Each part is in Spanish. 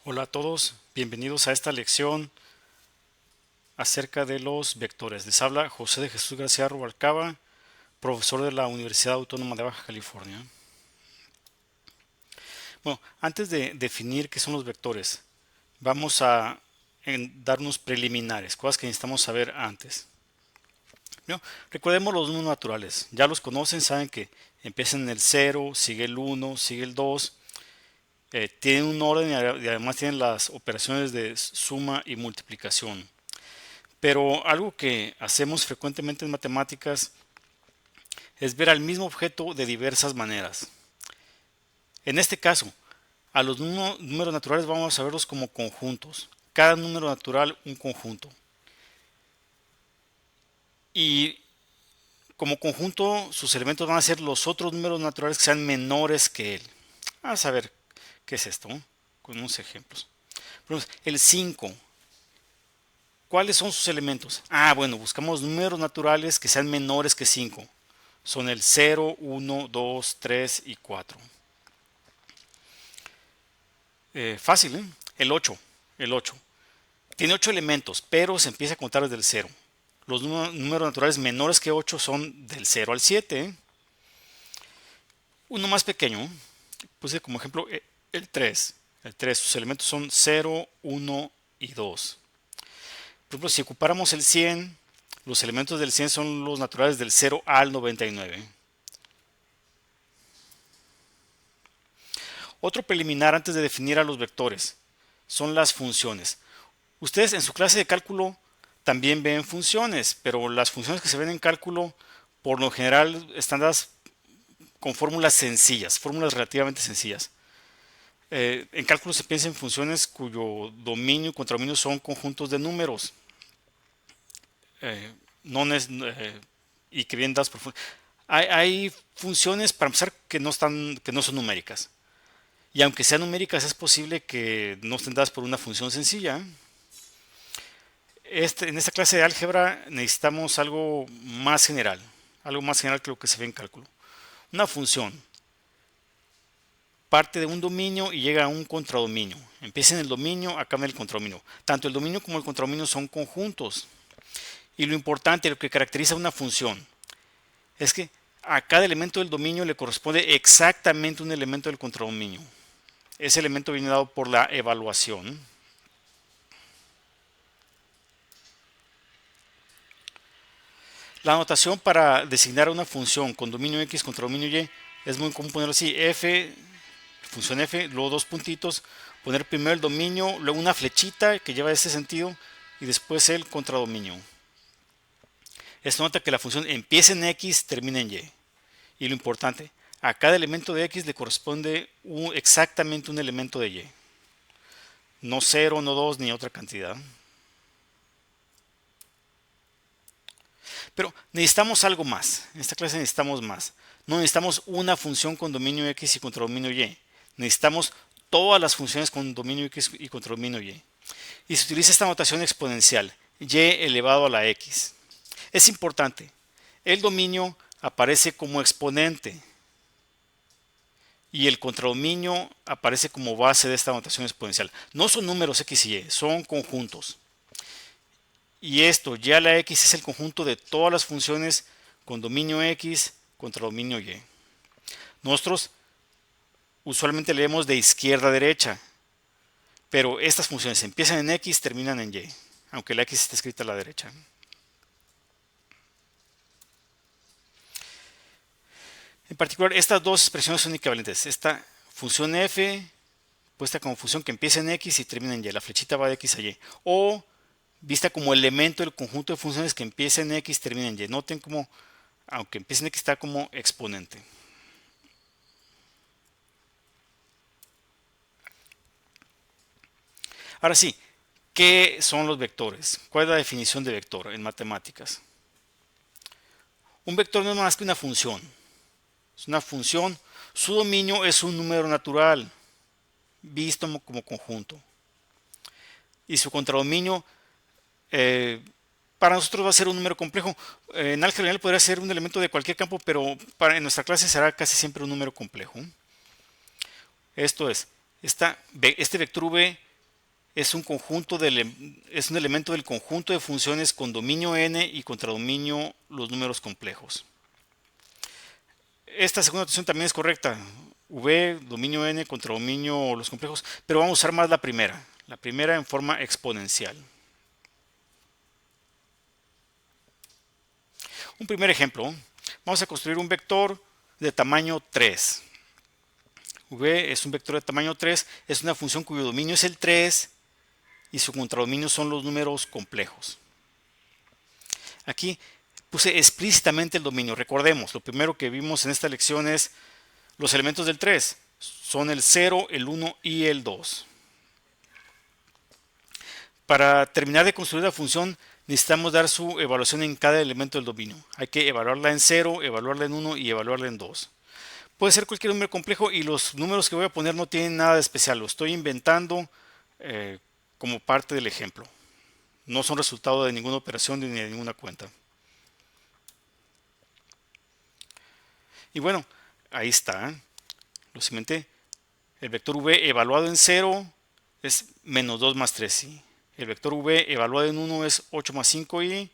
Hola a todos, bienvenidos a esta lección acerca de los vectores. Les habla José de Jesús García Rubalcaba, profesor de la Universidad Autónoma de Baja California. Bueno, antes de definir qué son los vectores, vamos a dar unos preliminares, cosas que necesitamos saber antes. Bueno, recordemos los números naturales, ya los conocen, saben que empiezan en el 0, sigue el 1, sigue el 2, tienen un orden y además tienen las operaciones de suma y multiplicación. Pero algo que hacemos frecuentemente en matemáticas es ver al mismo objeto de diversas maneras. En este caso, a los números naturales vamos a verlos como conjuntos. Cada número natural un conjunto. Y como conjunto sus elementos van a ser los otros números naturales que sean menores que él. Vamos a ver qué es esto, con unos ejemplos. Por ejemplo, el 5. ¿Cuáles son sus elementos? Bueno, buscamos números naturales que sean menores que 5. Son el 0, 1, 2, 3 y 4. Fácil, ¿eh? El 8. El 8. Tiene 8 elementos, pero se empieza a contar desde el 0. Los números naturales menores que 8 son del 0 al 7. Uno más pequeño, puse como ejemplo el 3. El 3, sus elementos son 0, 1 y 2. Por ejemplo, si ocupáramos el 100, los elementos del 100 son los naturales del 0 al 99. Otro preliminar antes de definir a los vectores son las funciones. Ustedes en su clase de cálculo también ven funciones, pero las funciones que se ven en cálculo por lo general están dadas con fórmulas sencillas, fórmulas relativamente sencillas. En cálculo se piensa en funciones cuyo dominio y contradominio son conjuntos de números no y que vienen dadas por hay funciones para empezar que no son numéricas. Y aunque sean numéricas, es posible que no estén dadas por una función sencilla. En esta clase de álgebra necesitamos algo más general que lo que se ve en cálculo. Una función parte de un dominio y llega a un contradominio. Empieza en el dominio, acaba en el contradominio. Tanto el dominio como el contradominio son conjuntos. Y lo importante, lo que caracteriza una función, es que a cada elemento del dominio le corresponde exactamente un elemento del contradominio. Ese elemento viene dado por la evaluación. La notación para designar una función con dominio X contra dominio Y es muy común ponerlo así: f, función f, luego dos puntitos, poner primero el dominio, luego una flechita que lleva ese sentido y después el contradominio. Esto nota que la función empieza en X, termina en Y. Y lo importante, a cada elemento de X le corresponde exactamente un elemento de Y. No 0, no 2, ni otra cantidad. Pero necesitamos algo más. En esta clase necesitamos más. No necesitamos una función con dominio X y contradominio Y. Necesitamos todas las funciones con dominio X y contradominio Y. Y se utiliza esta notación exponencial, Y elevado a la X. Es importante. El dominio aparece como exponente y el contradominio aparece como base de esta notación exponencial. No son números X y Y, son conjuntos. Y esto, y a la X, es el conjunto de todas las funciones con dominio X contra dominio Y. Nosotros usualmente leemos de izquierda a derecha, pero estas funciones empiezan en X, terminan en Y, aunque la X está escrita a la derecha. En particular, estas dos expresiones son equivalentes. Esta función f, puesta como función que empieza en X y termina en Y, la flechita va de X a Y, o vista como elemento del conjunto de funciones que empieza en X y termina en Y. Noten como, aunque empiece en X, está como exponente. Ahora sí, ¿qué son los vectores? ¿Cuál es la definición de vector en matemáticas? Un vector no es más que una función. Es una función. Su dominio es un número natural, visto como conjunto. Y su contradominio, eh, para nosotros va a ser un número complejo. En álgebra lineal podría ser un elemento de cualquier campo, pero en nuestra clase será casi siempre un número complejo. Esto es, este vector v es es un elemento del conjunto de funciones con dominio n y contradominio los números complejos. Esta segunda notación también es correcta. V, dominio n, contradominio los complejos, pero vamos a usar más la primera en forma exponencial. Un primer ejemplo, vamos a construir un vector de tamaño 3. V es un vector de tamaño 3, es una función cuyo dominio es el 3 y su contradominio son los números complejos. Aquí puse explícitamente el dominio. Recordemos, lo primero que vimos en esta lección es los elementos del 3. Son el 0, el 1 y el 2. Para terminar de construir la función necesitamos dar su evaluación en cada elemento del dominio. Hay que evaluarla en 0, evaluarla en 1 y evaluarla en 2. Puede ser cualquier número complejo y los números que voy a poner no tienen nada de especial. Lo estoy inventando como parte del ejemplo. No son resultado de ninguna operación ni de ninguna cuenta. Y bueno, ahí está. Lo cimenté. El vector v evaluado en 0 es menos 2 más 3i. El vector v evaluado en 1 es 8 más 5i.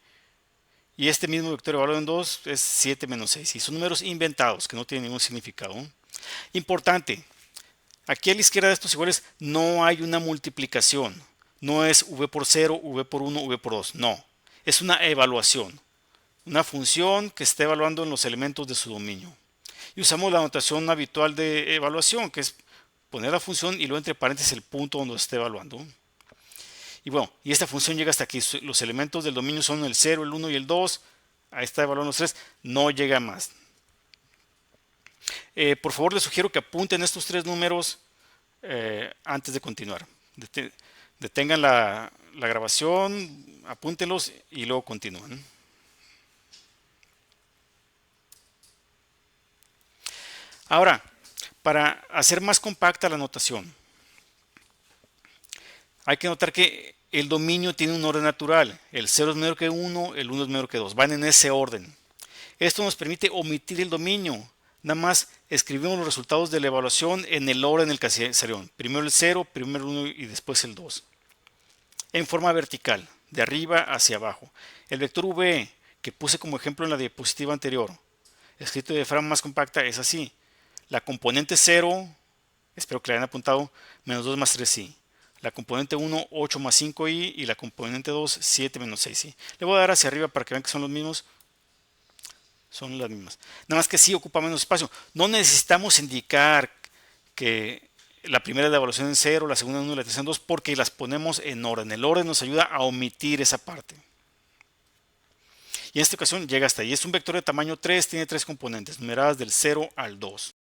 Y este mismo vector evaluado en 2 es 7 menos 6i. Son números inventados que no tienen ningún significado. Importante. Aquí a la izquierda de estos iguales no hay una multiplicación. No es v por 0, v por 1, v por 2. No. Es una evaluación. Una función que está evaluando en los elementos de su dominio. Y usamos la notación habitual de evaluación, que es poner la función y luego entre paréntesis el punto donde esté evaluando. Y bueno, y esta función llega hasta aquí. Los elementos del dominio son el 0, el 1 y el 2. Ahí está evaluando los 3. No llega más. Por favor, les sugiero que apunten estos 3 números antes de continuar. Detengan la grabación, apúntenlos y luego continúen. Ahora, para hacer más compacta la notación, hay que notar que el dominio tiene un orden natural. El 0 es menor que 1, el 1 es menor que 2. Van en ese orden. Esto nos permite omitir el dominio. Nada más escribimos los resultados de la evaluación en el orden en el que salieron. Primero el 0, primero el 1 y después el 2. En forma vertical, de arriba hacia abajo. El vector v, que puse como ejemplo en la diapositiva anterior, escrito de forma más compacta, es así. La componente 0, espero que le hayan apuntado, menos 2 más 3i. La componente 1, 8 más 5i. Y la componente 2, 7 menos 6i. Le voy a dar hacia arriba para que vean que son los mismos. Son las mismas. Nada más que sí ocupa menos espacio. No necesitamos indicar que la primera es la evaluación en 0, la segunda en 1 y la tercera en 2 porque las ponemos en orden. El orden nos ayuda a omitir esa parte. Y en esta ocasión llega hasta ahí. Es un vector de tamaño 3, tiene 3 componentes, numeradas del 0 al 2.